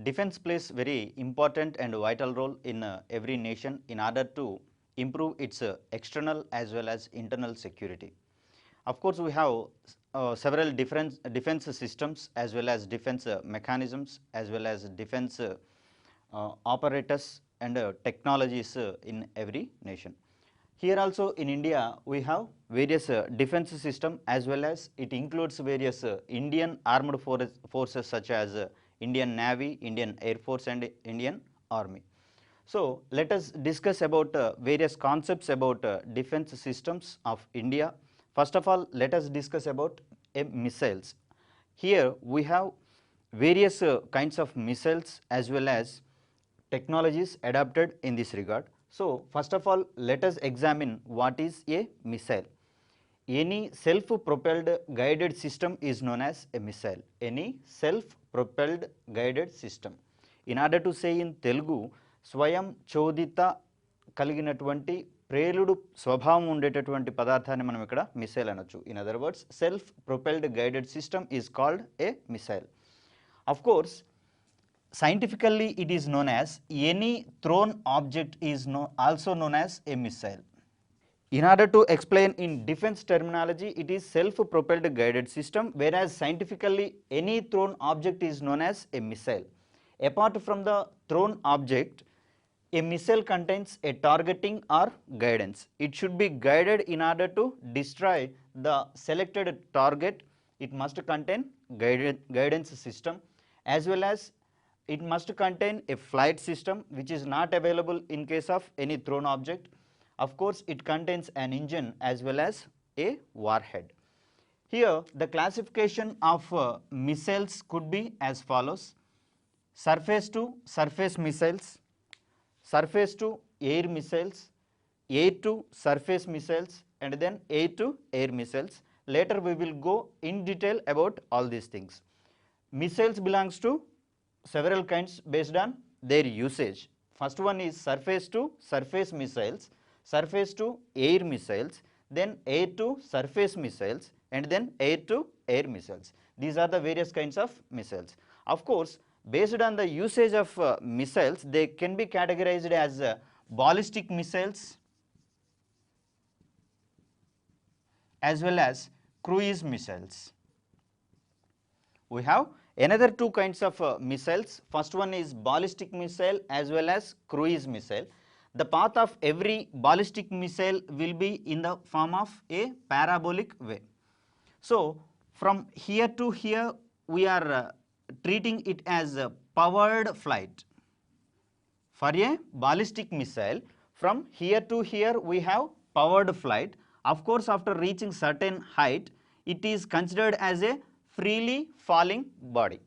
defense plays very important and vital role in every nation in order to improve its external as well as internal security. Of course, we have several different defense systems as well as defense mechanisms as well as defense operators and technologies in every nation. Here also in India, we have various defense system as well as it includes various Indian armed forces such as Indian Navy, Indian Air Force and Indian Army. So, let us discuss about various concepts about defense systems of India. First of all, let us discuss about missiles. Here we have various kinds of missiles as well as technologies adapted in this regard. So, first of all, let us examine what is a missile. Any self-propelled guided system is known as a missile. Any self-propelled guided system. In order to say in Telugu, స్వయం చోదిత కలిగినటువంటి ప్రేలుడు స్వభావం ఉండేటటువంటి పదార్థాన్ని మనం ఇక్కడ missile అనొచ్చు. In other words, self propelled guided system is called a missile. Of course, scientifically it is known as any thrown object is also known as a missile. In order to explain in defense terminology, it is self-propelled guided system, whereas scientifically any thrown object is known as a missile. Apart from the thrown object, a missile contains a targeting or guidance. It should be guided in order to destroy the selected target. It must contain guidance system as well as it must contain a flight system which is not available in case of any thrown object. Of course, it contains an engine as well as a warhead. Here the classification of missiles could be as follows: surface to surface missiles, surface to air missiles, air to surface missiles and then air to air missiles. Later we will go in detail about all these things. Missiles belongs to several kinds based on their usage. First one is surface to surface missiles, surface to air missiles, then air to surface missiles and then air to air missiles. These are the various kinds of missiles. Of course, based on the usage of missiles, they can be categorized as ballistic missiles as well as cruise missiles. We have another two kinds of missiles. First one is ballistic missile as well as cruise missile. The path of every ballistic missile will be in the form of a parabolic way. So, from here to here we are treating it as a powered flight. For a ballistic missile, from here to here we have powered flight. Of course, after reaching certain height, it is considered as a freely falling body.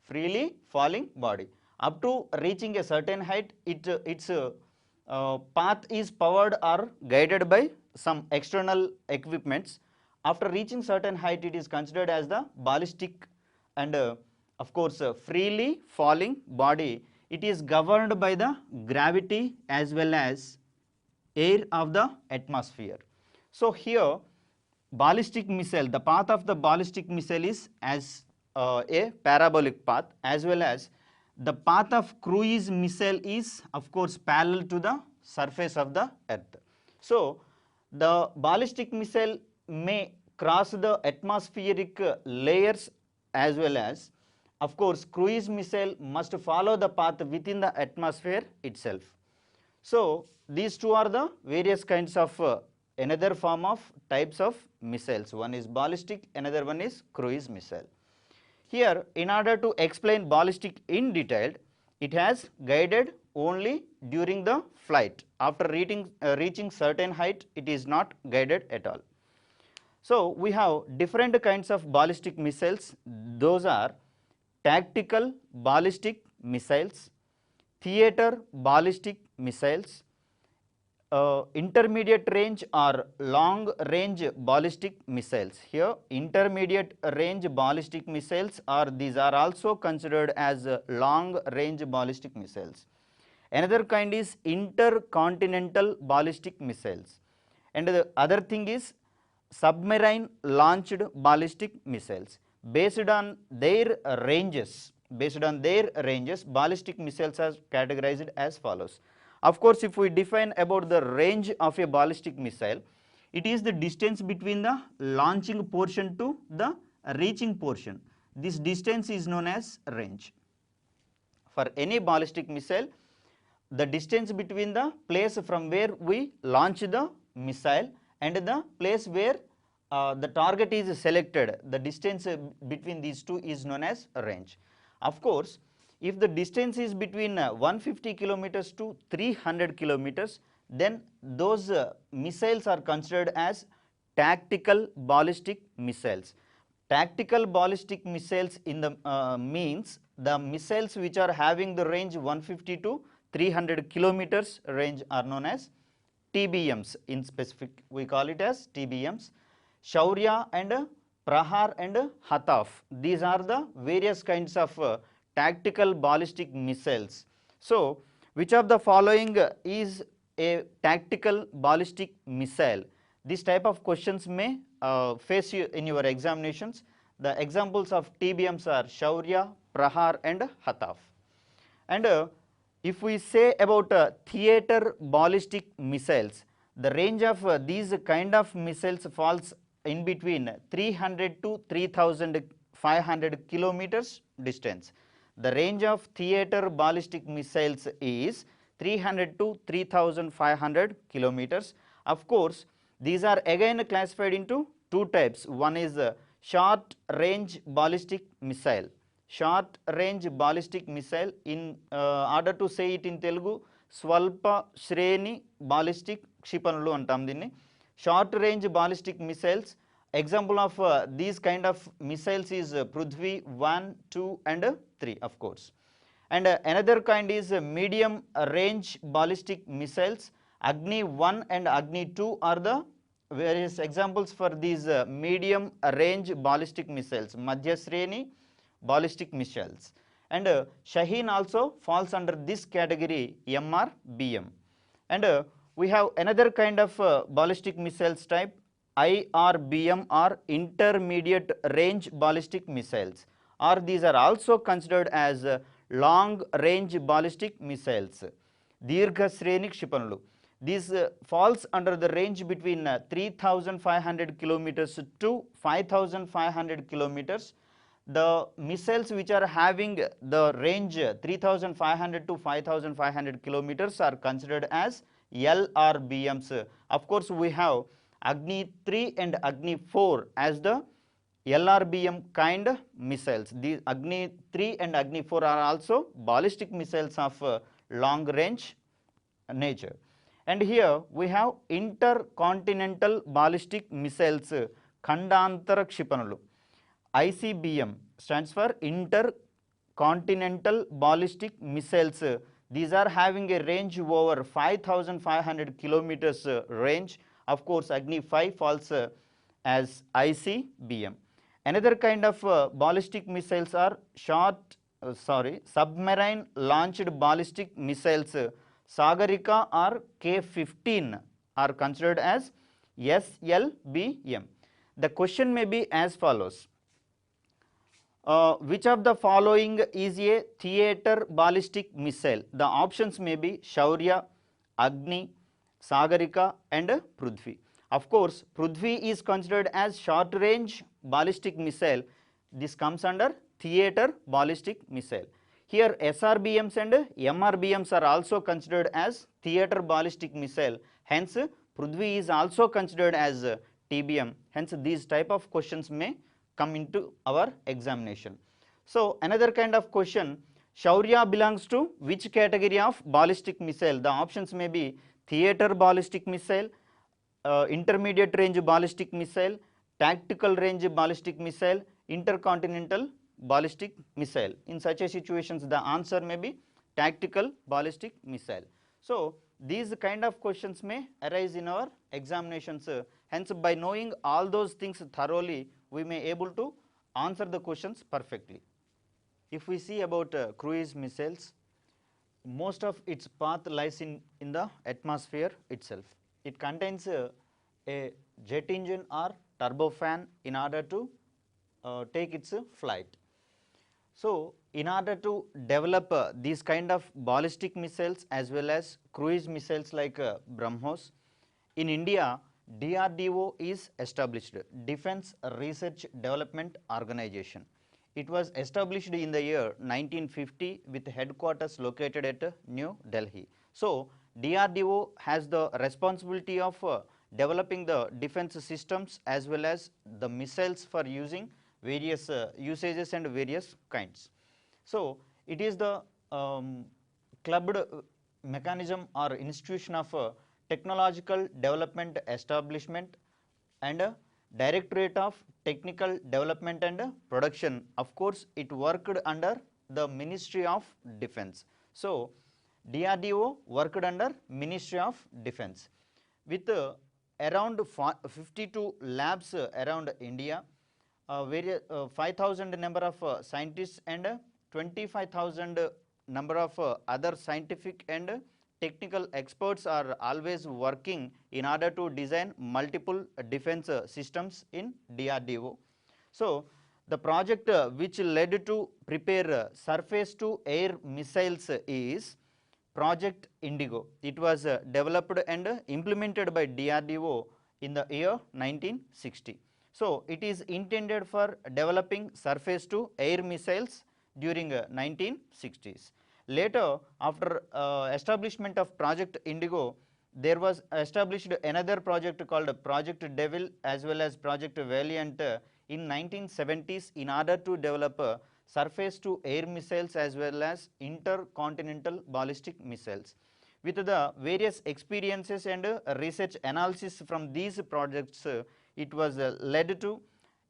Freely falling body. Up to reaching a certain height, its path is powered or guided by some external equipments. After reaching certain height, it is considered as the ballistic and of course freely falling body. It is governed by the gravity as well as air of the atmosphere. So here ballistic missile, the path of the ballistic missile is as a parabolic path, as well as the path of cruise missile is of course parallel to the surface of the earth. So the ballistic missile may cross the atmospheric layers as well as of course cruise missile must follow the path within the atmosphere itself. So these two are the various kinds of another form of types of missiles. One is ballistic, another one is cruise missile. Here, in order to explain ballistic in detail, it has guided only during the flight. After reaching certain height, it is not guided at all. So we have different kinds of ballistic missiles. Those are tactical ballistic missiles, theater ballistic missiles, intermediate range or long range ballistic missiles. Here intermediate range ballistic missiles these are also considered as long range ballistic missiles. Another kind is intercontinental ballistic missiles, and the other thing is submarine launched ballistic missiles. Based on their ranges, based on their ranges, ballistic missiles are categorized as follows. Of course, if we define about the range of a ballistic missile, it is the distance between the launching portion to the reaching portion. This distance is known as range. For any ballistic missile, the distance between the place from where we launch the missile and the place where the target is selected, the distance between these two is known as range. Of course, if the distance is between 150 kilometers to 300 kilometers, then those missiles are considered as tactical ballistic missiles. Tactical ballistic missiles in the means the missiles which are having the range 150 to 300 kilometers range are known as TBMs. In specific, we call it as TBMs. Shaurya and Prahar and Hataf. These are the various kinds of tactical ballistic missiles. So, which of the following is a tactical ballistic missile? This type of questions may face you in your examinations. The examples of TBMs are Shaurya, Prahar and Hataf. And if we say about theater ballistic missiles, the range of these kind of missiles falls in between 300 to 3500 kilometers distance. The range of theater ballistic missiles is 300 to 3500 kilometers. Of course, these are again classified into two types. One is short range ballistic missile. Short range ballistic missile, in order to say it in Telugu, Swalpa Shreni ballistic kshipanulu antam dinni. Short range ballistic missiles, example of these kind of missiles is Prithvi 1, 2 and 3 of course. And another kind is medium range ballistic missiles. Agni 1 and Agni 2 are the various examples for these medium range ballistic missiles. Madhya Shreni ballistic missiles. And Shaheen also falls under this category, MRBM. And we have another kind of ballistic missiles type, IRBM or intermediate range ballistic missiles, or these are also considered as long range ballistic missiles. Dirgha Shreni Kshipanulu. This falls under the range between 3500 kilometers to 5500 kilometers. The missiles which are having the range 3500 to 5500 kilometers are considered as LRBMs. Of course, we have Agni 3 and Agni 4 as the LRBM kind missiles. The Agni 3 and Agni 4 are also ballistic missiles of long range nature. And here we have intercontinental ballistic missiles, Khandantara Kshipanulu. ICBM stands for intercontinental ballistic missiles. These are having a range over 5500 kilometers range. Of course, Agni 5 falls as ICBM. Another kind of ballistic missiles are submarine launched ballistic missiles. Sagarika or K-15 are considered as SLBM. The question may be as follows. Which of the following is a theater ballistic missile? The options may be Shaurya, Agni, Sagarika and Prithvi. Of course, Prithvi is considered as short range ballistic missile. This comes under theater ballistic missile. Here SRBMs and MRBMs are also considered as theater ballistic missile. Hence, Prithvi is also considered as TBM. Hence, these type of questions may come into our examination. So, another kind of question, Shaurya belongs to which category of ballistic missile? The options may be theater ballistic missile, intermediate range ballistic missile, tactical range ballistic missile, intercontinental ballistic missile. In such a situations, the answer may be tactical ballistic missile. So, these kind of questions may arise in our examinations. Hence, by knowing all those things thoroughly, we may able to answer the questions perfectly. If we see about cruise missiles, most of its path lies in the atmosphere itself. It contains a jet engine or turbofan in order to take its flight. So, in order to develop these kind of ballistic missiles as well as cruise missiles like BrahMos, in India, DRDO is established, Defence Research Development Organization. It was established in the year 1950 with headquarters located at New Delhi. So, DRDO has the responsibility of developing the defense systems as well as the missiles for using various usages and various kinds. So, it is the clubbed mechanism or institution of technological development establishment and Directorate of Technical Development and Production. Of course, it worked under the Ministry of Defence. So, DRDO worked under Ministry of Defence with around 52 labs around India, 5,000 number of scientists and 25,000 number of other scientific and technical experts are always working in order to design multiple defense systems in DRDO. So, the project which led to prepare surface to air missiles is Project Indigo. It was developed and implemented by DRDO in the year 1960. So, it is intended for developing surface to air missiles during 1960s. Later, after establishment of Project Indigo, there was established another project called Project Devil as well as Project Valiant in 1970s in order to develop surface to air missiles as well as intercontinental ballistic missiles. With the various experiences and research analysis from these projects, it was led to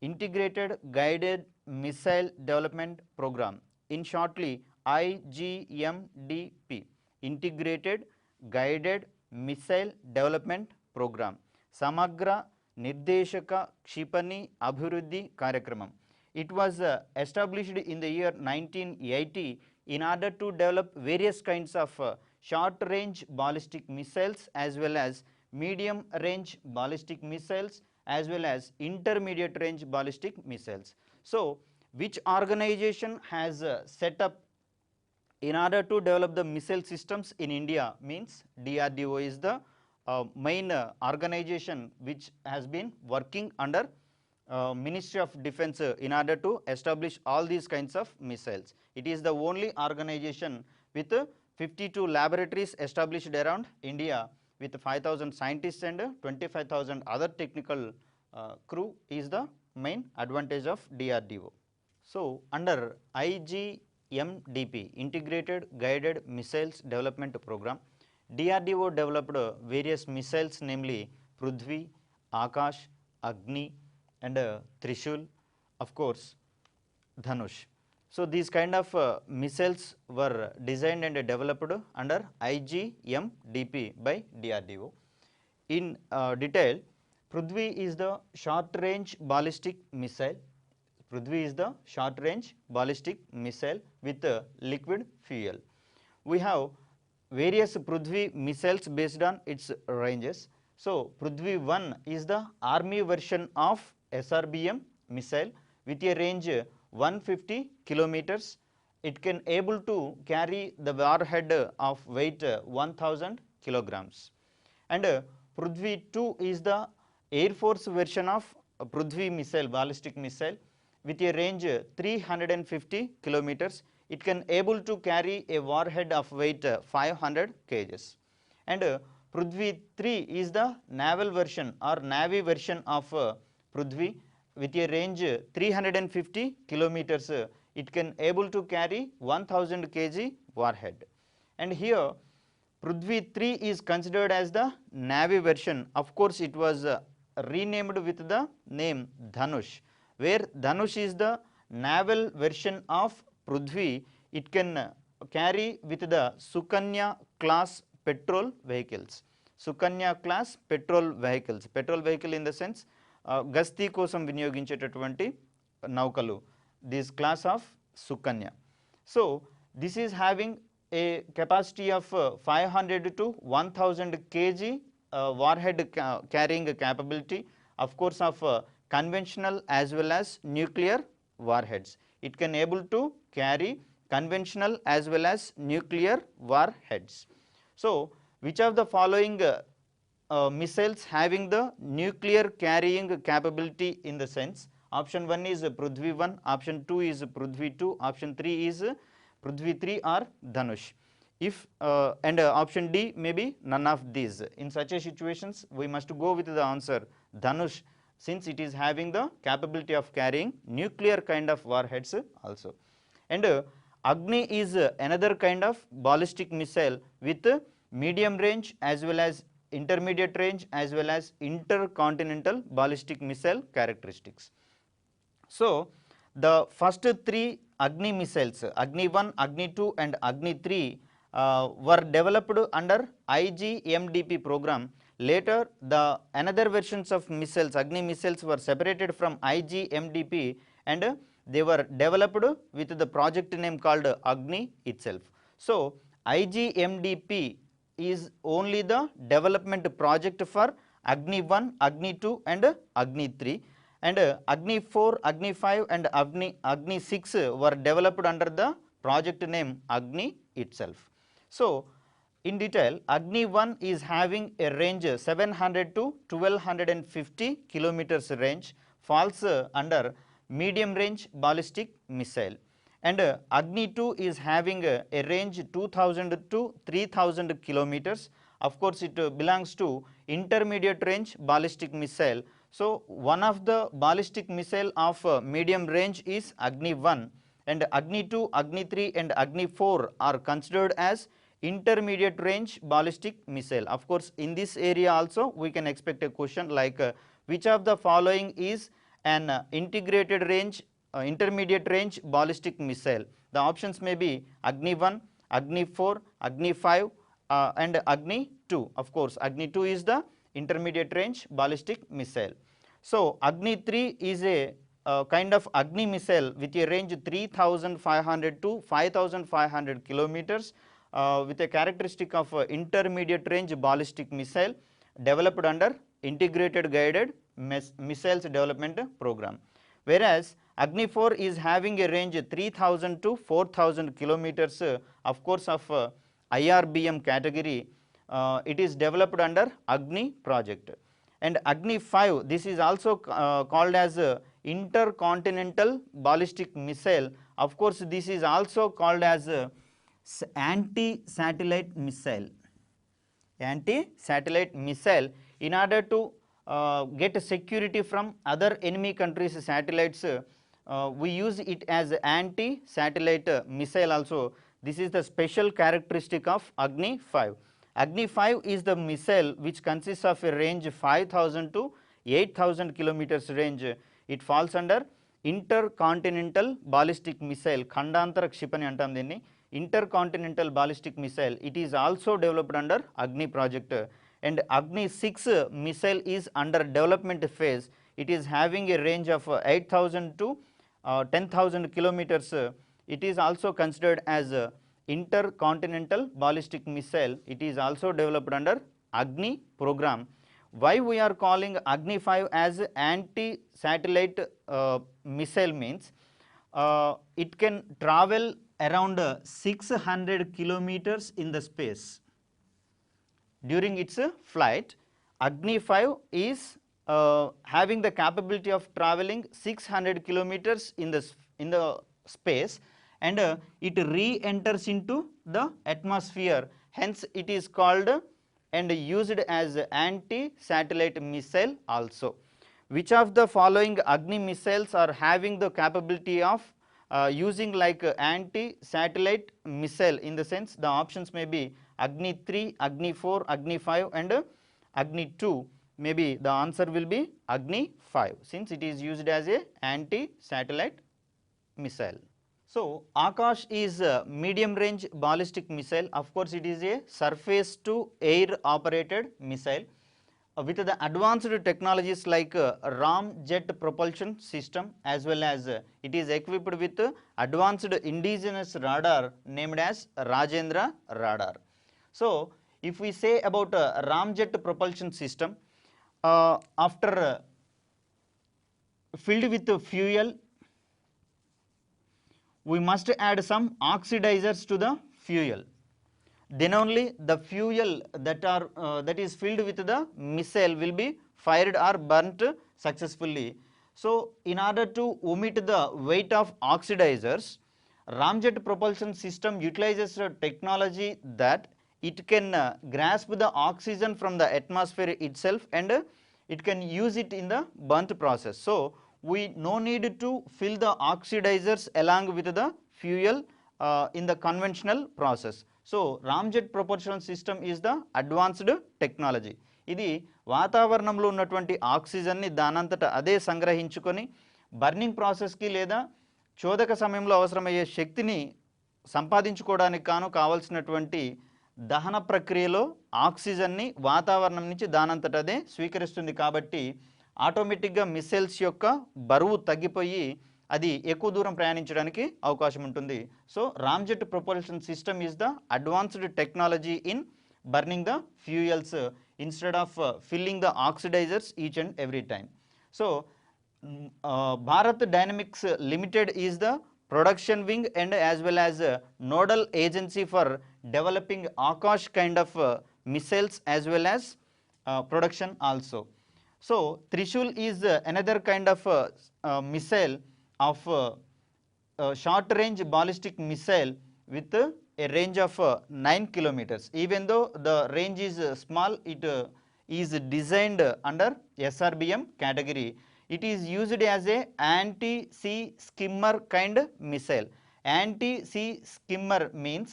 Integrated Guided Missile Development Program, in shortly IGMDP, Integrated Guided Missile Development Program, Samagra Nirdeshaka Kshipani Abhiruddhi Karyakramam. It was established in the year 1980 in order to develop various kinds of short range ballistic missiles as well as medium range ballistic missiles as well as intermediate range ballistic missiles. So, which organization has set up in order to develop the missile systems in India means DRDO is the main organization which has been working under Ministry of Defence in order to establish all these kinds of missiles. It is the only organization with 52 laboratories established around India with 5,000 scientists and 25,000 other technical crew is the main advantage of DRDO. So, under IGMDP, Integrated Guided Missiles Development Program, DRDO developed various missiles namely Prithvi, Akash, Agni and Trishul, of course Dhanush. So, these kind of missiles were designed and developed under IGMDP by DRDO. In detail, Prithvi is the short range ballistic missile. Prithvi is the short range ballistic missile with liquid fuel. We have various Prithvi missiles based on its ranges. So, Prithvi 1 is the army version of SRBM missile with a range 150 kilometers. It can able to carry the warhead of weight 1000 kilograms. And Prithvi 2 is the Air Force version of Prithvi missile, ballistic missile with a range 350 kilometers. It can able to carry a warhead of weight 500 kgs. And Prithvi 3 is the naval version or Navy version of Prithvi with a range 350 kilometers. It can able to carry 1000 kg warhead. And here Prithvi 3 is considered as the Navy version. Of course, it was renamed with the name Dhanush, where Dhanush is the naval version of Prithvi. It can carry with the Sukanya class petrol vehicles. Sukanya class petrol vehicles. Petrol vehicle in the sense గస్తీ కోసం వినియోగించేటటువంటి నౌకలు, this class of Sukanya. So, this is having a capacity of 500 to 1000 kg warhead carrying capability, of course, of conventional as well as nuclear warheads. it can able to carry conventional as well as nuclear warheads. So, which of the following missiles having the nuclear carrying capability in the sense? Option 1 is Prithvi 1, option 2 is Prithvi 2, option 3 is Prithvi 3 or Dhanush. If and option D may be none of these. In such a situations, we must go with the answer Dhanush, since it is having the capability of carrying nuclear kind of warheads also. And Agni is another kind of ballistic missile with medium range as well as intermediate range as well as intercontinental ballistic missile characteristics. So, the first three Agni missiles, Agni 1, Agni 2 and Agni 3 were developed under IGMDP program. Later, the another versions of missiles, Agni missiles, were separated from IGMDP and they were developed with the project name called Agni itself. So, IGMDP is only the development project for Agni 1, Agni 2 and Agni 3, and Agni 4, Agni 5 and Agni 6 were developed under the project name Agni itself. So, in detail, Agni 1 is having a range 700 to 1250 kilometers range, falls under medium range ballistic missile, and Agni 2 is having a range 2000 to 3000 kilometers. Of course, it belongs to intermediate range ballistic missile. So, one of the ballistic missile of medium range is Agni 1, and Agni 2, Agni 3 and Agni 4 are considered as intermediate range ballistic missile. Of course, in this area also we can expect a question like which of the following is an integrated range intermediate range ballistic missile. The options may be Agni 1, Agni 4, Agni 5 and Agni 2. Of course, Agni 2 is the intermediate range ballistic missile. So, Agni 3 is a kind of Agni missile with a range 3500 to 5500 kilometers with a characteristic of intermediate range ballistic missile developed under integrated guided missiles development program. Whereas, Agni 4 is having a range 3000 to 4000 kilometers, of course, of IRBM category. It is developed under Agni project. And Agni 5, this is also called as intercontinental ballistic missile. Of course, this is also called as anti-satellite missile. Anti-satellite missile, in order to get security from other enemy countries' satellites, we use it as anti-satellite missile also. This is the special characteristic of Agni 5. Agni 5 is the missile which consists of a range 5000 to 8000 kilometers range. It falls under intercontinental ballistic missile, Khandantara Kshipani antam dinni, intercontinental ballistic missile. It is also developed under Agni project, and Agni 6 missile is under development phase. It is having a range of 8000 to 10,000 kilometers. It is also considered as intercontinental ballistic missile. It is also developed under Agni program. Why we are calling Agni 5 as anti-satellite missile means it can travel around 600 kilometers in the space. During its flight, Agni 5 is having the capability of traveling 600 kilometers in the space, and it re-enters into the atmosphere. Hence, it is called and used as anti-satellite missile also. Which of the following Agni missiles are having the capability of using like anti-satellite missile? In the sense, the options may be Agni 3, Agni 4, Agni 5 and Agni 2. Maybe the answer will be Agni 5, since it is used as a anti-satellite missile. So, Akash is a medium range ballistic missile. Of course, it is a surface to air operated missile with the advanced technologies like ramjet propulsion system, as well as it is equipped with advanced indigenous radar named as Rajendra radar. So, if we say about ramjet propulsion system, after filled with fuel we must add some oxidizers to the fuel. Then only the fuel that is filled with the missile will be fired or burnt successfully. So in order to omit the weight of oxidizers, ramjet propulsion system utilizes a technology that it can grasp the oxygen from the atmosphere itself, and it can use it in the burnt process. So we no need to fill the oxidizers along with the fuel in the conventional process. So ramjet propulsion system is the advanced technology. ఇది వాతావరణంలో ఉన్నటువంటి ఆక్సిజన్ని దానంతట అదే సంగ్రహించుకొని burning ప్రాసెస్కి లేదా చోదక సమయంలో అవసరమయ్యే శక్తిని సంపాదించుకోవడానికి కావాల్సినటువంటి దహన ప్రక్రియలో ఆక్సిజన్ని వాతావరణం నుంచి దానంతట అదే స్వీకరిస్తుంది. కాబట్టి ఆటోమేటిక్గా మిస్సైల్స్ యొక్క బరువు తగ్గిపోయి అది ఎక్కువ దూరం ప్రయాణించడానికి అవకాశం ఉంటుంది. So ramjet propulsion system is the advanced technology in burning the fuels instead of filling the oxidizers each and every time. So Bharat Dynamics Limited is the production wing and as well as nodal agency for developing Akash kind of missiles as well as production also. So Trishul is another kind of missile of short range ballistic missile with a range of 9 kilometers. Even though the range is small, it is designed under SRBM category. It is used as a anti-sea skimmer kind missile. Anti-sea skimmer means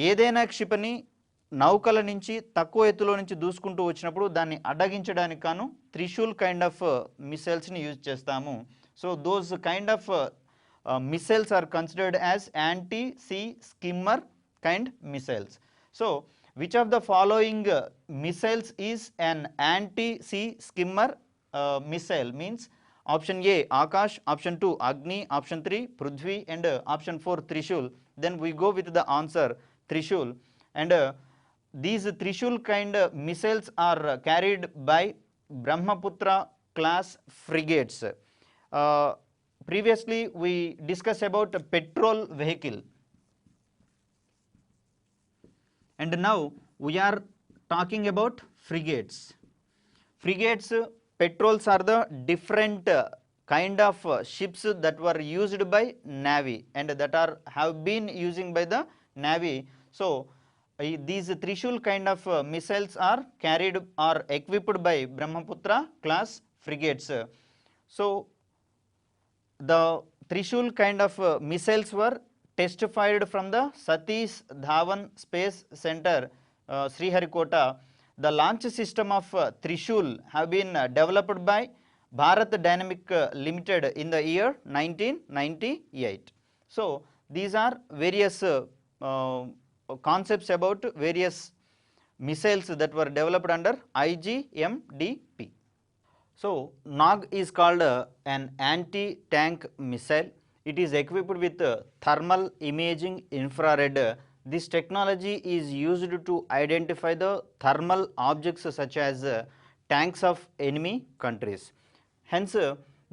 ఏదైనా క్షిపణి నౌకల నుంచి తక్కువ ఎత్తులో నుంచి దూసుకుంటూ వచ్చినప్పుడు దాన్ని అడ్డగించడానికి కాను Trishul kind of మిసైల్స్ని use చేస్తాము. So those kind of missiles are considered as anti-sea skimmer kind missiles. So which of the following missiles is an anti-sea skimmer missile? Means option A Akash, option 2 Agni, option 3 Prithvi and option 4 Trishul. Then we go with the answer Trishul. And these Trishul kind missiles are carried by Brahmaputra class frigates. Previously we discussed about a petrol vehicle, and now we are talking about frigates. Frigates, petrols are the different kind of ships that were used by Navy and that have been using by the Navy. So these Trishul kind of missiles are carried or equipped by Brahmaputra class frigates. So the Trishul kind of missiles were testified from the Satish Dhawan Space Center, Sriharikota. The launch system of Trishul have been developed by Bharat Dynamics Limited in the year 1998. So these are various concepts about various missiles that were developed under IGMDP. So NOG is called an anti-tank missile. It is equipped with thermal imaging infrared. This technology is used to identify the thermal objects such as tanks of enemy countries. Hence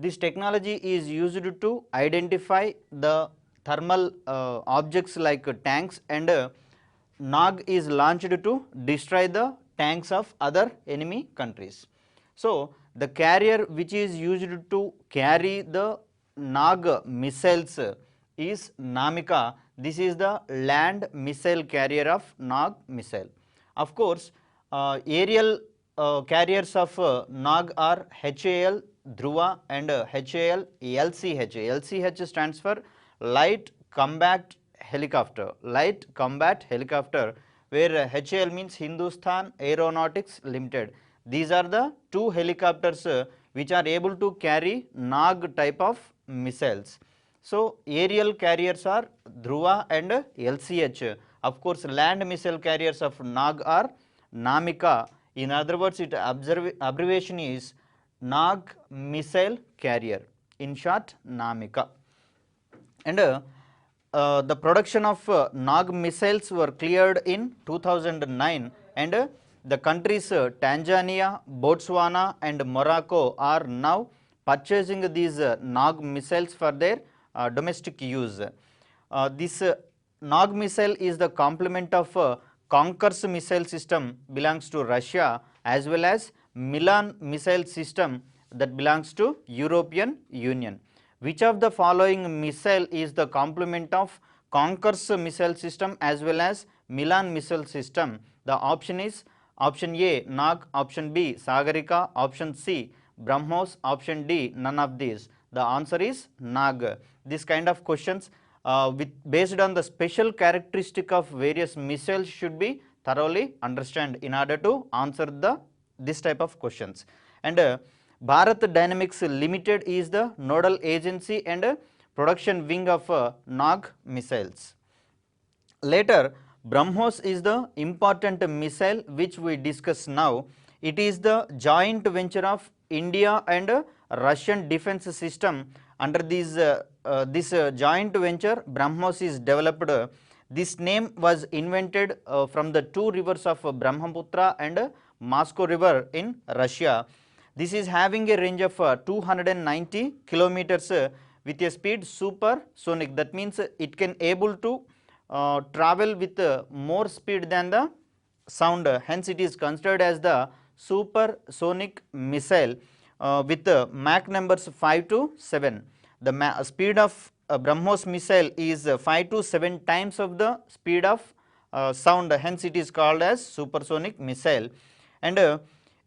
this technology is used to identify the thermal objects like tanks, and NOG is launched to destroy the tanks of other enemy countries. So the carrier which is used to carry the NOG missiles is Namika. This is the land missile carrier of NOG missile. Of course, aerial carriers of NOG are HAL Dhruva and HAL LCH. LCH stands for Light Combat Helicopter. Light Combat Helicopter, where HAL means Hindustan Aeronautics Limited. These are the two helicopters which are able to carry NOG type of missiles. So aerial carriers are Dhruva and LCH. Of course, land missile carriers of NOG are Namika. In other words, its abbreviation is NOG missile carrier. In short, Namika. And the production of NOG missiles were cleared in 2009, and the countries Tanzania, Botswana and Morocco are now purchasing these NOG missiles for their domestic use. This Nag missile is the complement of Conquer's missile system belongs to Russia, as well as Milan missile system that belongs to European Union. Which of the following missile is the complement of Conquer's missile system as well as Milan missile system? The option is option A Nag, option B Sagarika, option C BrahMos, option D none of these. The answer is Nag. This kind of questions based on the special characteristic of various missiles should be thoroughly understood in order to answer this type of questions. And Bharat Dynamics Limited is the nodal agency and production wing of Nag missiles. Later, BrahMos is the important missile which we discuss now. It is the joint venture of India and Russian defense system. Under this joint venture, BrahMos is developed. This name was invented from the two rivers of Brahmaputra and Moscow river in Russia. This is having a range of 290 kilometers with a speed supersonic. That means it can able to travel with more speed than the sound. Hence, it is considered as the supersonic missile with Mach numbers 5 to 7. The speed of BrahMos missile is 5 to 7 times of the speed of sound. Hence, it is called as supersonic missile. And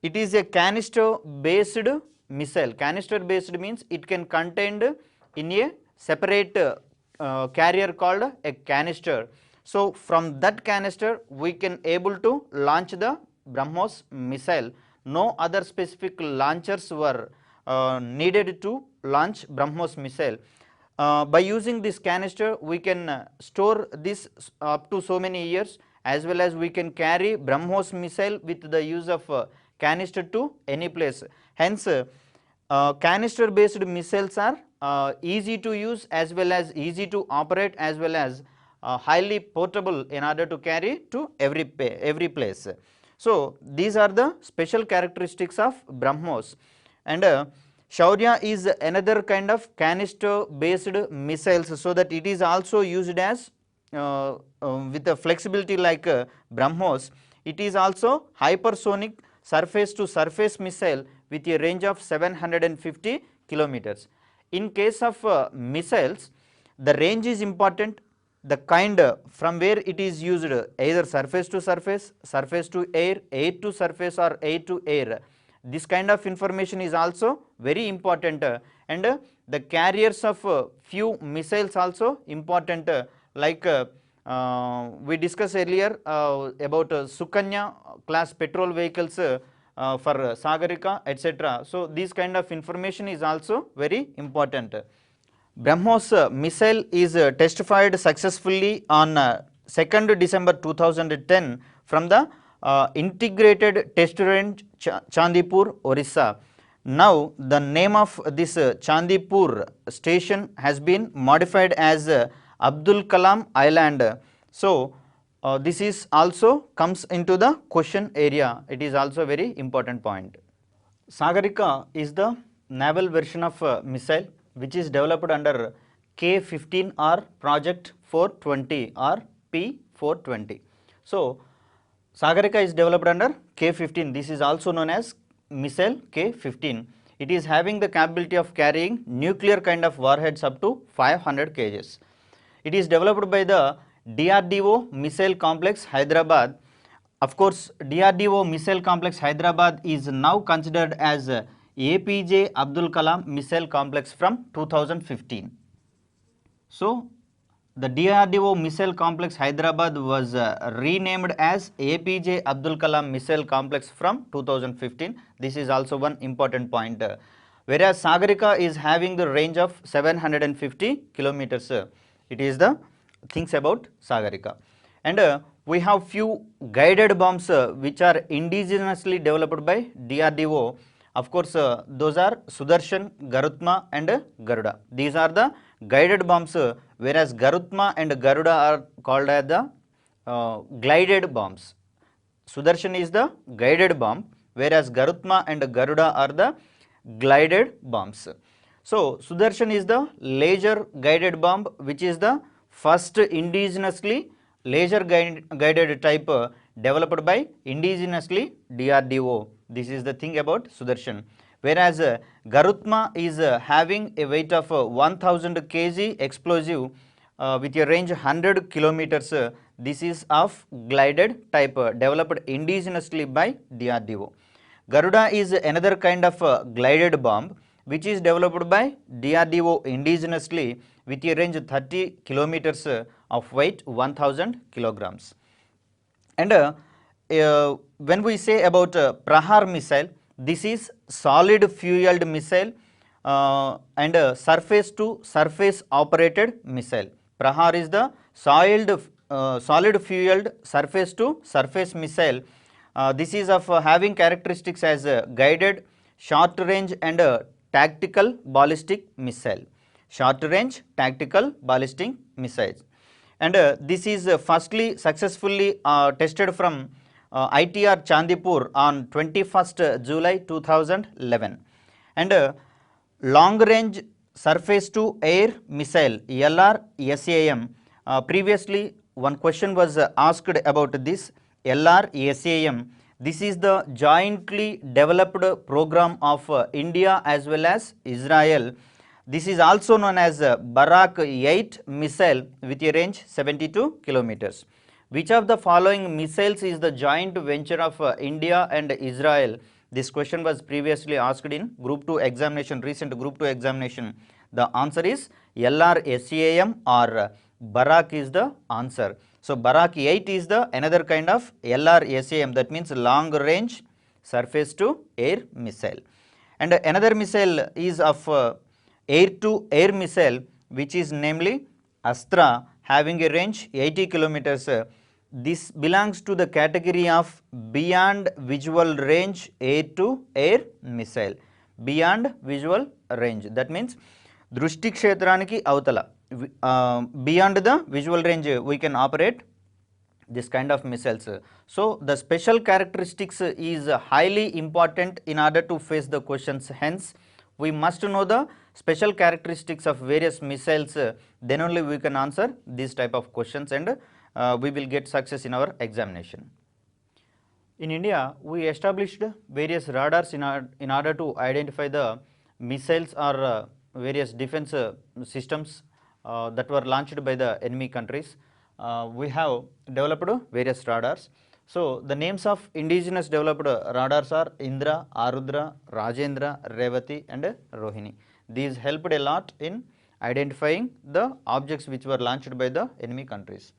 it is a canister based missile. Canister based means it can contained in a separate carrier called a canister. So, from that canister we can able to launch the BrahMos missile. No other specific launchers were needed to launch BrahMos missile. By using this canister we can store this up to so many years, as well as we can carry BrahMos missile with the use of canister to any place. Hence, canister based missiles are easy to use as well as easy to operate, as well as highly portable in order to carry to every place. So, these are the special characteristics of BrahMos. And Shaurya is another kind of canister based missiles, so that it is also used as with a flexibility like BrahMos. It is also hypersonic surface to surface missile with a range of 750 kilometers. In case of missiles, the range is important. The kind from where it is used, either surface to surface, surface to air, air to surface, or air to air. This kind of information is also very important, and the carriers of few missiles also important, like we discussed earlier about Sukanya class petrol vehicles for Sagarika, etc. So, this kind of information is also very important. BrahMos missile is testified successfully on 2nd December 2010 from the integrated test range Chandipur, Orissa. Now, the name of this Chandipur station has been modified as Abdul Kalam Island. So, this is also comes into the question area. It is also a very important point. Sagarika is the naval version of missile which is developed under K-15 or Project 420 or P-420. So, Sagarika is developed under K-15. This is also known as missile K-15. It is having the capability of carrying nuclear kind of warheads up to 500 kgs. It is developed by the DRDO Missile Complex, Hyderabad. Of course, DRDO Missile Complex, Hyderabad is now considered as APJ Abdul Kalam Missile Complex from 2015. So, the DRDO Missile Complex, Hyderabad was renamed as APJ Abdul Kalam Missile Complex from 2015. This is also one important point. Whereas Sagarika is having the range of 750 kilometers. It is the things about Sagarika. And we have few guided bombs which are indigenously developed by DRDO. Of course, those are Sudarshan, Garutma and Garuda. These are the guided bombs, whereas Garutma and Garuda are called as the glided bombs. Sudarshan is the guided bomb, whereas Garutma and Garuda are the glided bombs. So, Sudarshan is the laser guided bomb which is the first indigenously laser guided type developed by indigenously DRDO. This is the thing about Sudarshan. Whereas Garutma is having a weight of 1000 kg explosive with a range 100 kilometers. This is of glided type developed indigenously by DRDO. Garuda is another kind of glided bomb which is developed by DRDO indigenously with a range 30 kilometers of weight 1000 kilograms. And when we say about Prahar missile, this is solid fueled missile and surface to surface operated missile. Prahar is the solid fueled surface to surface missile. This is of having characteristics as guided, short range and tactical ballistic missile. Short range tactical ballistic missiles. And this is firstly successfully tested from ITR Chandipur on 21st July 2011. And long range surface to air missile LRSAM, previously one question was asked about this LRSAM. This is the jointly developed program of India as well as Israel. This is also known as Barak 8 missile with a range 72 kilometers. Which of the following missiles is the joint venture of India and Israel? This question was previously asked in Group 2 examination, recent Group 2 examination. The answer is LRSAM or Barak is the answer. So Barak 8 is the another kind of LRSAM, that means long range surface to air missile. And another missile is of air to air missile which is namely Astra, having a range 80 kilometers. This belongs to the category of beyond visual range air to air missile. Beyond visual range, that means Drushti kshetraniki avtala, beyond the visual range we can operate this kind of missiles. So the special characteristics is highly important in order to face the questions. Hence we must know the special characteristics of various missiles, then only we can answer these type of questions and we will get success in our examination. In India, we established various radars in order to identify the missiles or various defense systems that were launched by the enemy countries. We have developed various radars. So the names of indigenous developed radars are Indra, Arudra, Rajendra, Revati and Rohini. These helped a lot in identifying the objects which were launched by the enemy countries.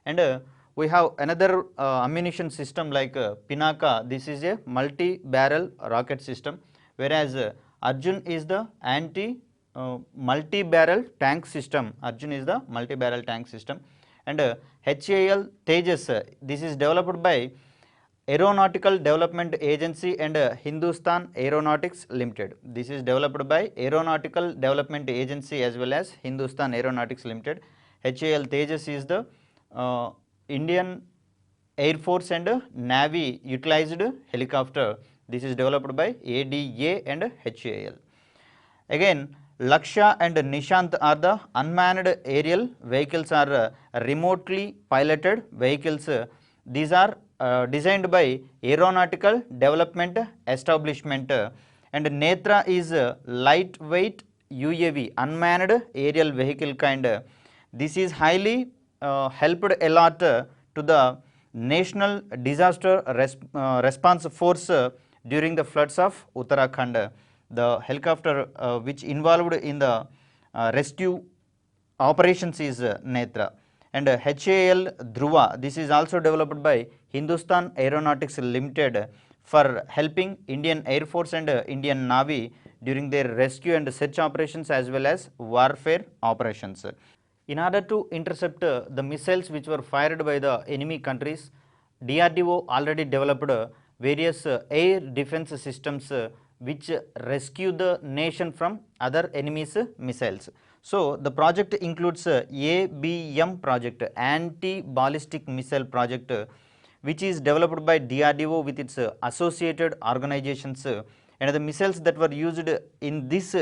And we have another ammunition system like Pinaka. This is a multi-barrel rocket system, whereas Arjun is the multi-barrel tank system. Arjun is the multi-barrel tank system. And HAL Tejas, this is developed by Aeronautical Development Agency and Hindustan Aeronautics Limited. This is developed by Aeronautical Development Agency as well as Hindustan Aeronautics Limited. HAL Tejas is the Indian Air Force and Navy utilized helicopter. This is developed by ADA and HAL. Again, Laksha and Nishant are the unmanned aerial vehicles or remotely piloted vehicles. These are designed by Aeronautical Development Establishment. And Netra is lightweight UAV, unmanned aerial vehicle kind. This is highly helped a lot to the National Disaster Response Force during the floods of Uttarakhand. The helicopter which involved in the rescue operations is Netra. And HAL Dhruva, this is also developed by Hindustan Aeronautics Limited for helping Indian Air Force and Indian Navy during their rescue and search operations as well as warfare operations. In order to intercept the missiles which were fired by the enemy countries, DRDO already developed various air defense systems which rescue the nation from other enemies' missiles. So the project includes ABM project, Anti-Ballistic Missile Project, which is developed by DRDO with its associated organizations. And the missiles that were used in this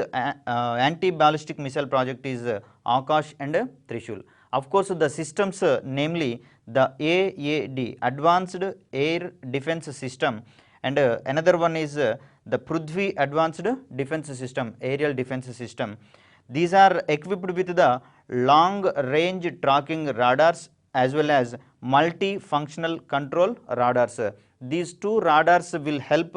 anti-ballistic missile project is Akash and Trishul. Of course, the systems, namely the AAD, Advanced Air Defense System, and another one is the Prithvi Advanced Defense System, Aerial Defense System. These are equipped with the long range tracking radars as well as multi-functional control radars. These two radars will help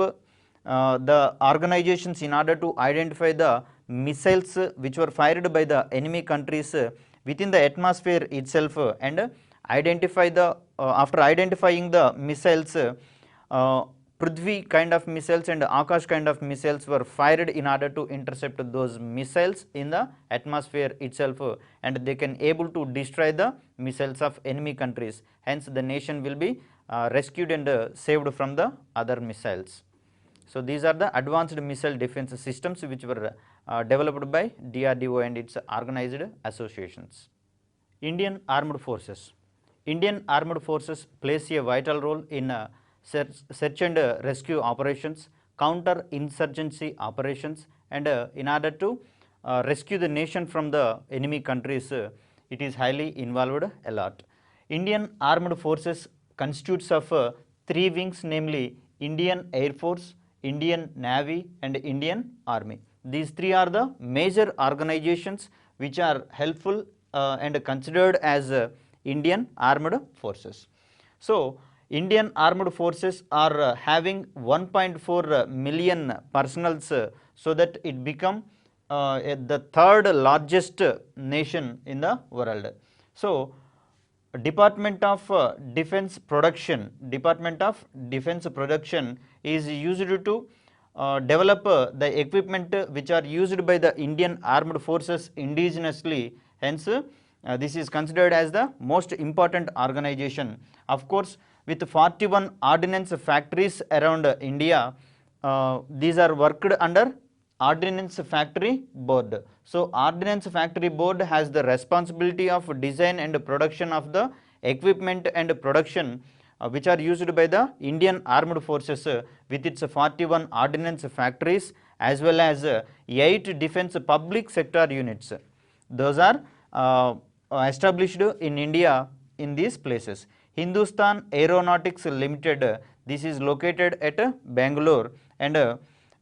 the organizations in order to identify the missiles which were fired by the enemy countries within the atmosphere itself, and identify the after identifying the missiles, Prithvi kind of missiles and Akash kind of missiles were fired in order to intercept those missiles in the atmosphere itself, and they can able to destroy the missiles of enemy countries. Hence, the nation will be rescued and saved from the other missiles. So, these are the advanced missile defense systems which were developed by DRDO and its organized associations. Indian Armed Forces. Indian Armed Forces plays a vital role in search and rescue operations, counter insurgency operations, and in order to rescue the nation from the enemy countries, it is highly involved a lot. Indian Armed Forces constitutes of three wings, namely Indian Air Force, Indian Navy, and Indian Army. These three are the major organizations which are helpful and considered as Indian Armed Forces. So, Indian Armed Forces are having 1.4 million personnels, so that it become the third largest nation in the world. So, Department of Defense Production is used to develop the equipment which are used by the Indian Armed Forces indigenously. Hence, this is considered as the most important organization. Of course, with 41 ordnance factories around India, these are worked under Ordnance Factory Board. So, Ordnance Factory Board has the responsibility of design and production of the equipment and production which are used by the Indian Armed Forces with its 41 ordnance factories as well as 8 defense public sector units. Those are established in India in these places. Hindustan Aeronautics Limited, this is located at Bangalore, and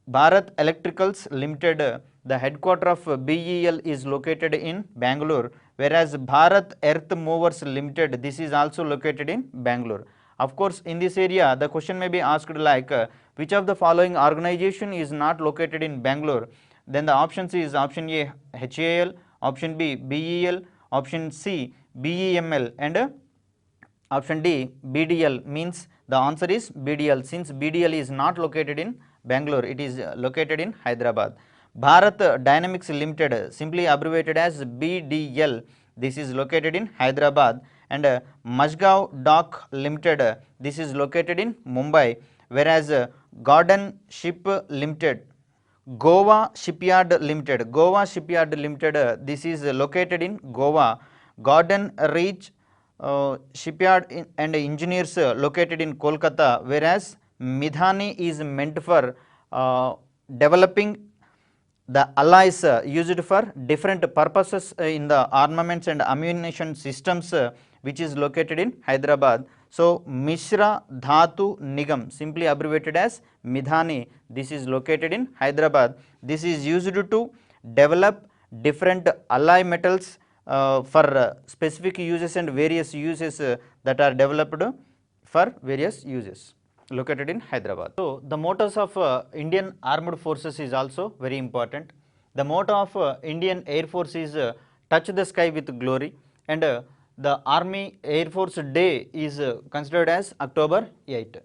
Bharat Electricals Limited, the headquarter of BEL is located in Bangalore, whereas Bharat Earth Movers Limited, this is also located in Bangalore. Of course, in this area, the question may be asked like, which of the following organization is not located in Bangalore? Then the options is option A HAL, option B BEL, option C BEML, and option D BDL. Means the answer is BDL, since BDL is not located in Bangalore, it is located in Hyderabad. Bharat Dynamics Limited, simply abbreviated as BDL, this is located in Hyderabad, and Majgaon Dock Limited, this is located in Mumbai, whereas Garden Ship Limited, Goa Shipyard Limited, this is located in Goa. Garden Reach Shipyard and Engineers located in Kolkata, whereas Midhani is meant for developing the alloys used for different purposes in the armaments and ammunition systems, which is located in Hyderabad. So, Mishra Dhatu Nigam, simply abbreviated as Midhani, this is located in Hyderabad. This is used to develop different alloy metals for specific uses and various uses that are developed for various uses, located in Hyderabad. So, the mottos of Indian Armed Forces is also very important. The motto of Indian Air Force is touch the sky with glory, and the Army Air Force Day is considered as October 8.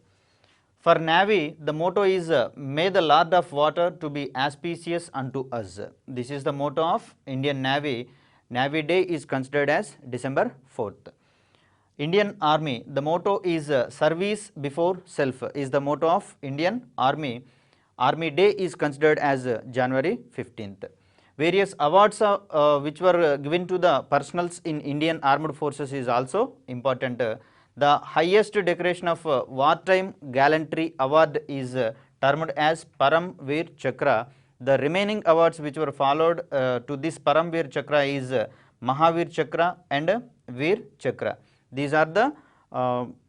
For Navy, the motto is may the Lord of Water to be auspicious unto us. This is the motto of Indian Navy. Navy Day is considered as December 4th. Indian Army, the motto is service before self is the motto of Indian Army. Army Day is considered as January 15th. Various awards which were given to the personals in Indian Armed Forces is also important. The highest decoration of wartime gallantry award is termed as Param Veer Chakra. The remaining awards which were followed to this Param Veer Chakra is Mahavir Chakra and Veer Chakra. These are the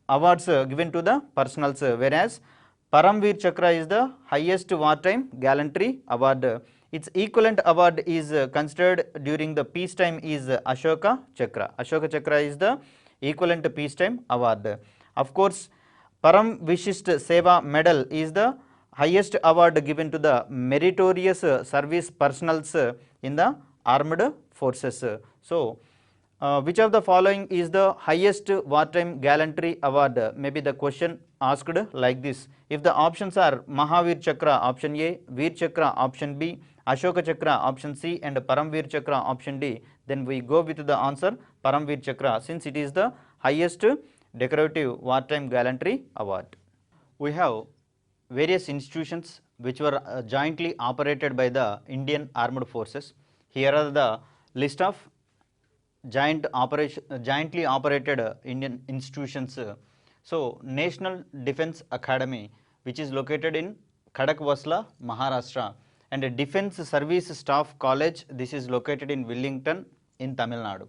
awards given to the personals, whereas Param Veer Chakra is the highest wartime gallantry award. Its equivalent award is considered during the peacetime is Ashoka Chakra. Ashoka Chakra is the equivalent peacetime award. Of course, Param Vishist Seva Medal is the highest award given to the meritorious service personals in the armed forces. So, which of the following is the highest wartime gallantry award? Maybe the question asked like this. If the options are Mahavir Chakra option A, Veer Chakra option B, Ashoka Chakra option C and Paramveer Chakra option D, then we go with the answer Paramveer Chakra, since it is the highest decorative wartime gallantry award. We have various institutions which were jointly operated by the Indian Armed Forces. Here are the list of jointly operated Indian institutions. So, National Defence Academy, which is located in Khadakwasla, Maharashtra, and a Defence Service Staff College, this is located in Wellington in Tamil Nadu.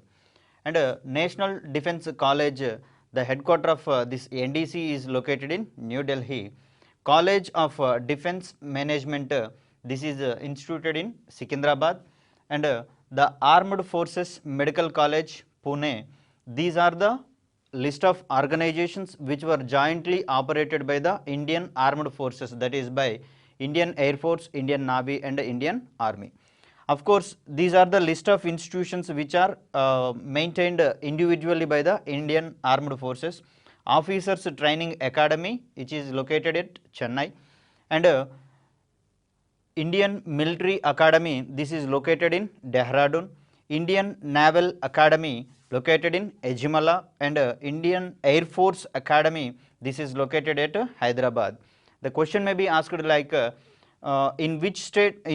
And National Defence College, the headquarter of this NDC is located in New Delhi. College of Defence Management, this is instituted in Secunderabad, and the Armed Forces Medical College, Pune. These are the list of organizations which were jointly operated by the Indian Armed Forces, that is by Indian Air Force, Indian Navy and Indian Army. Of course, these are the list of institutions which are maintained individually by the Indian Armed Forces. Officers Training Academy, which is located at Chennai, and Indian Military Academy, this is located in Dehradun. Indian Naval Academy, located in Ejimala, and Indian Air Force Academy, this is located at Hyderabad. The question may be asked like, in which state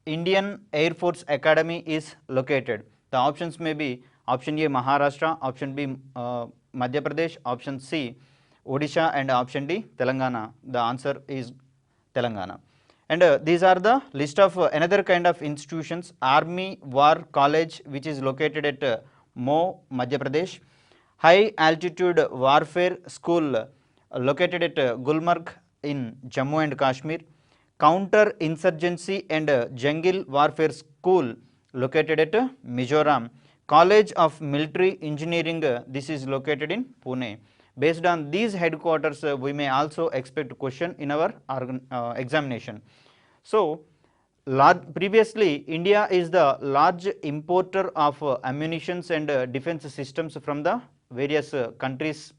Indian Air Force Academy is located? The options may be option A Maharashtra, option B Madhya Pradesh, option C Odisha, and option D Telangana. The answer is Telangana. And these are the list of another kind of institutions. Army War College, which is located at Mo, Madhya Pradesh. High Altitude Warfare School, located at Gulmarg in Jammu and Kashmir. Counter Insurgency and Jungle Warfare School, located at Mizoram. College of Military Engineering, this is located in Pune. Based on these headquarters, we may also expect question in our examination. So, previously India is the large importer of ammunitions and defense systems from the various countries,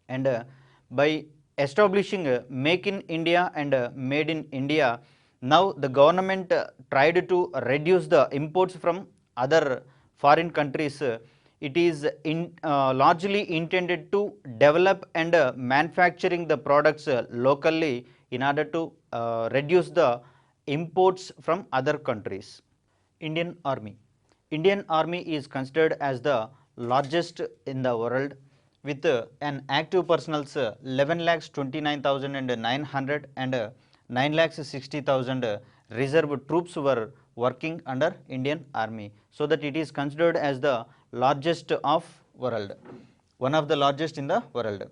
and by establishing Make in India and Made in India, now the government tried to reduce the imports from other foreign countries. It is largely intended to develop and manufacturing the products locally in order to reduce the imports from other countries. Indian Army. Indian Army is considered as the largest in the world, with an active personnel 11,29,900 and 9,60,000 reserve troops were working under Indian Army, so that it is considered as the largest of world, one of the largest in the world.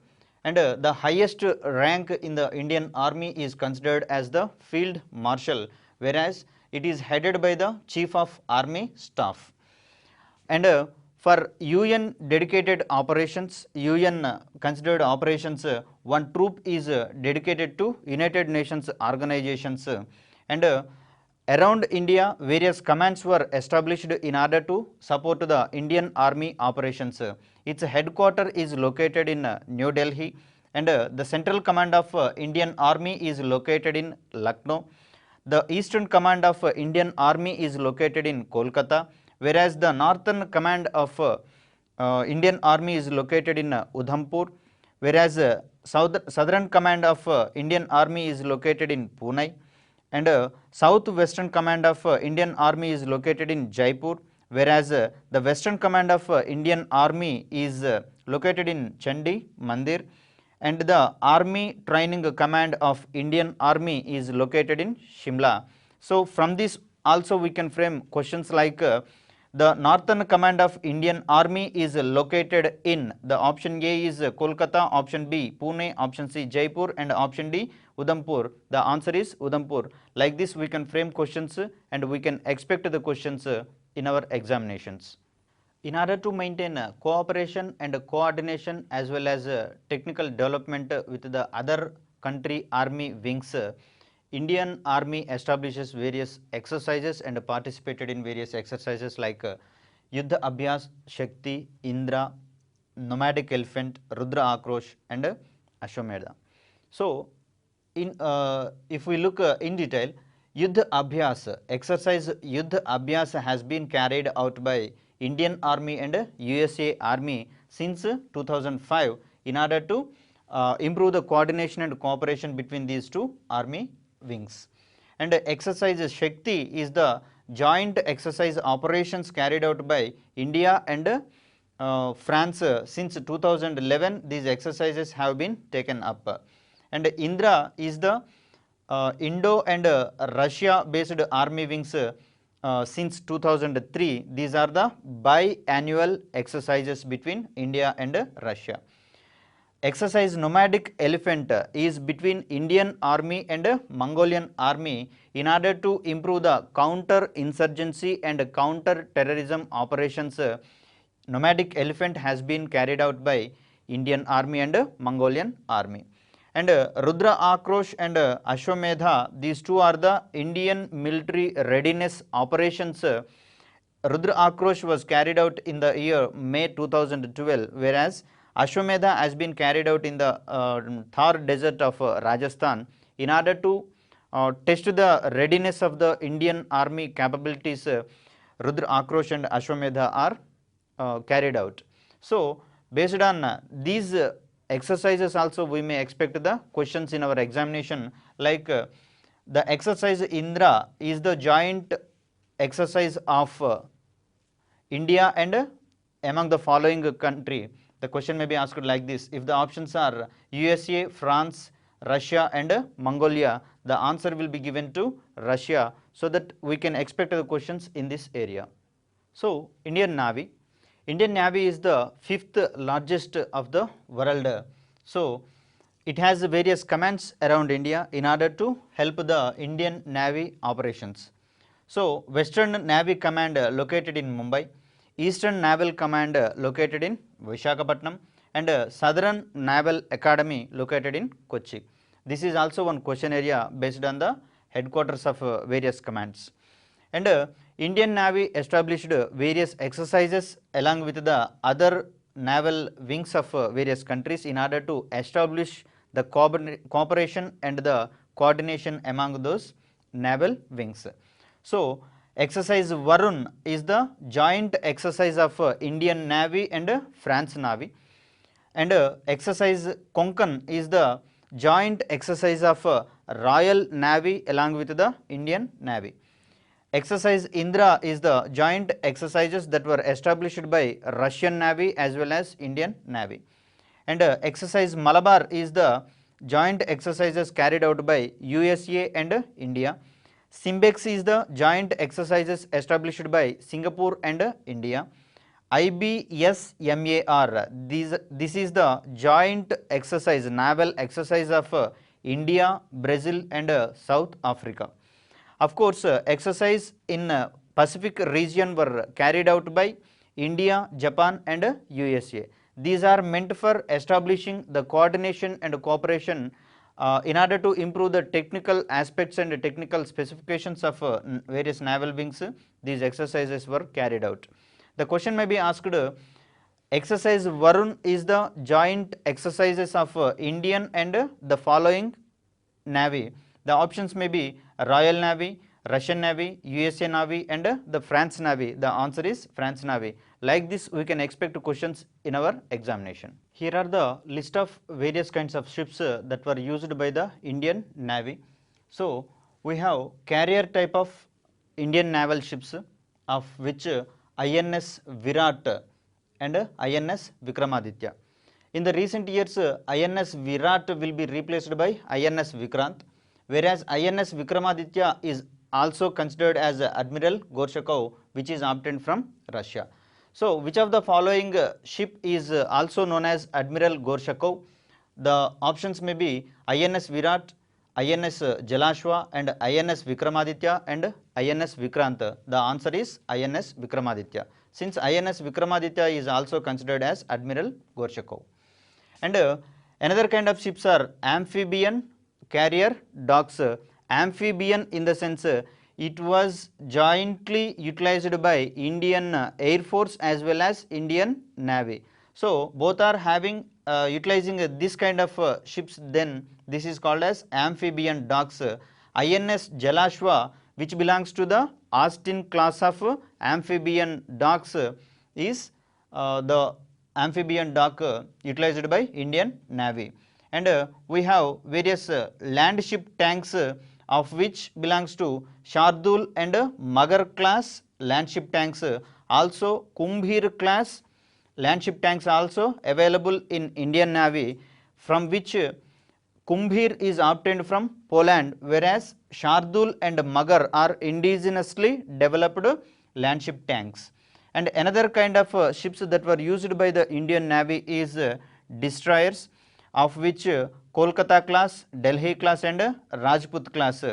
And the highest rank in the Indian Army is considered as the Field Marshal, whereas it is headed by the Chief of Army Staff. And for UN dedicated operations, UN considered operations, one troop is dedicated to United Nations organizations, and around India various commands were established in order to support the Indian Army operations. Its headquarters is located in New Delhi, and the central command of Indian Army is located in Lucknow. The eastern command of Indian Army is located in Kolkata, whereas the northern command of Indian Army is located in Udhampur, whereas southern command of Indian Army is located in Pune, and southwestern command of Indian Army is located in Jaipur, whereas the western command of Indian Army is located in Chandi Mandir, and the Army Training Command of Indian Army is located in Shimla. So, from this also we can frame questions like, The northern command of Indian Army is located in, the option A is Kolkata, option B Pune, option C Jaipur, and option D Udhampur. The answer is Udhampur. Like this we can frame questions and we can expect the questions in our examinations. In order to maintain cooperation and coordination as well as technical development with the other country army wings, Indian Army establishes various exercises and participated in various exercises like Yuddha Abhyas, Shakti, Indra, Nomadic Elephant, Rudra Akrosh, and Ashwamedha. So, if we look in detail, Yuddha Abhyas, exercise Yuddha Abhyas has been carried out by Indian Army and USA Army since 2005 in order to improve the coordination and cooperation between these two army wings. And exercise Shakti is the joint exercise operations carried out by India and France since 2011. These exercises have been taken up. And Indra is the Indo and Russia based army wings since 2003. These are the biannual exercises between India and Russia. Exercise Nomadic Elephant is between Indian Army and Mongolian Army in order to improve the counter-insurgency and counter-terrorism operations. Nomadic Elephant has been carried out by Indian Army and Mongolian Army. And Rudra Akrosh and Ashwamedha, these two are the Indian military readiness operations. Rudra Akrosh was carried out in the year May 2012, whereas Ashwamedha has been carried out in the Thar desert of Rajasthan in order to test the readiness of the Indian Army capabilities. Rudra Akrosh and Ashwamedha are carried out. So, based on these exercises also we may expect the questions in our examination, like the exercise Indra is the joint exercise of India and among the following country. The question may be asked like this: if the options are USA, France, Russia and Mongolia, the answer will be given to Russia, so that we can expect the questions in this area. So, Indian Navy. Indian Navy is the fifth largest of the world. So, it has various commands around India in order to help the Indian Navy operations. So, Western Navy Command located in Mumbai, Eastern Naval Command located in Visakhapatnam, and Southern Naval Academy located in Kochi. This is also one question area based on the headquarters of various commands. And Indian Navy established various exercises along with the other naval wings of various countries in order to establish the cooperation and the coordination among those naval wings. So, exercise Varun is the joint exercise of Indian Navy and France Navy, and exercise Konkan is the joint exercise of Royal Navy along with the Indian Navy. Exercise Indra is the joint exercises that were established by Russian Navy as well as Indian Navy. And exercise Malabar is the joint exercises carried out by USA and India. Simbex is the joint exercises established by Singapore and India. IBSMAR, this is the joint exercise, naval exercise of India, Brazil and South Africa. Of course, exercise in Pacific region were carried out by India, Japan and USA. These are meant for establishing the coordination and cooperation in order to improve the technical aspects and technical specifications of various naval wings. These exercises were carried out. The question may be asked, exercise Varun is the joint exercises of Indian and the following Navy. The options may be Royal Navy, Russian Navy, USA Navy and the France Navy. The answer is France Navy. Like this we can expect questions in our examination. Here are the list of various kinds of ships that were used by the Indian Navy. So, we have carrier type of Indian naval ships, of which INS Virat and INS Vikramaditya. In the recent years, INS Virat will be replaced by INS Vikrant, whereas INS Vikramaditya is also considered as Admiral Gorshakov, which is obtained from Russia. So, which of the following ship is also known as Admiral Gorshakov? The options may be INS Virat, INS Jalashwa and INS Vikramaditya and INS Vikrant. The answer is INS Vikramaditya, since INS Vikramaditya is also considered as Admiral Gorshakov. And another kind of ships are amphibian carrier dogs. Amphibian in the sense it was jointly utilized by Indian Air Force as well as Indian Navy. So both are having utilizing this kind of ships, then this is called as amphibian dogs. INS Jalashwa, which belongs to the Austin class of amphibian dogs, is the amphibian dock utilized by Indian Navy. And we have various land ship tanks of which belongs to Shardul and Magar class land ship tanks. Also Kumbhir class land ship tanks also available in Indian Navy, from which Kumbhir is obtained from Poland, whereas Shardul and Magar are indigenously developed land ship tanks. And another kind of ships that were used by the Indian Navy is destroyers, of which Kolkata class, Delhi class and Rajput class.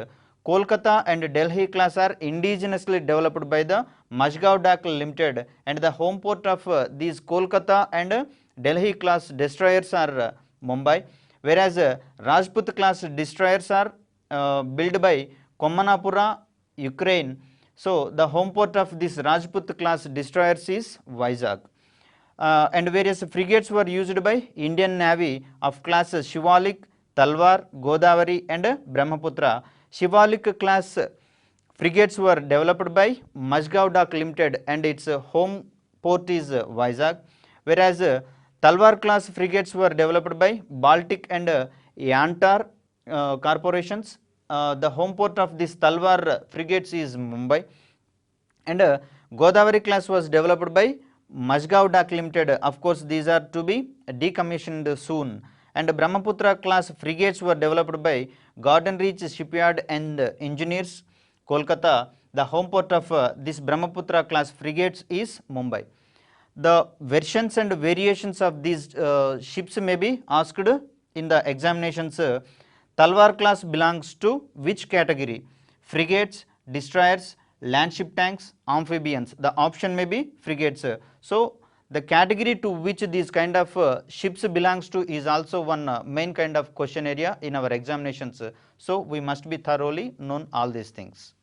Kolkata and Delhi class are indigenously developed by the Majgaon Dock Limited, and the home port of these Kolkata and Delhi class destroyers are Mumbai, whereas Rajput class destroyers are built by Komanapura, Ukraine. So the home port of this Rajput class destroyers is Vizag. And various frigates were used by Indian Navy of classes Shivalik, Talwar, Godavari and Brahmaputra. Shivalik class frigates were developed by Majgaon Dock Limited and its home port is Vizag, whereas Talwar class frigates were developed by Baltic and Yantar corporations. The home port of this Talwar frigates is Mumbai, and Godavari class was developed by Majgaon Dock Limited. Of course, these are to be decommissioned soon. And Brahmaputra class frigates were developed by Garden Reach Shipyard and Engineers, Kolkata. The home port of this Brahmaputra class frigates is Mumbai. The versions and variations of these ships may be asked in the examinations. Talwar class belongs to which category? Frigates, destroyers, land ship tanks, amphibians. The option may be frigates. So the category to which these kind of ships belongs to is also one main kind of question area in our examinations. So we must be thoroughly known all these things.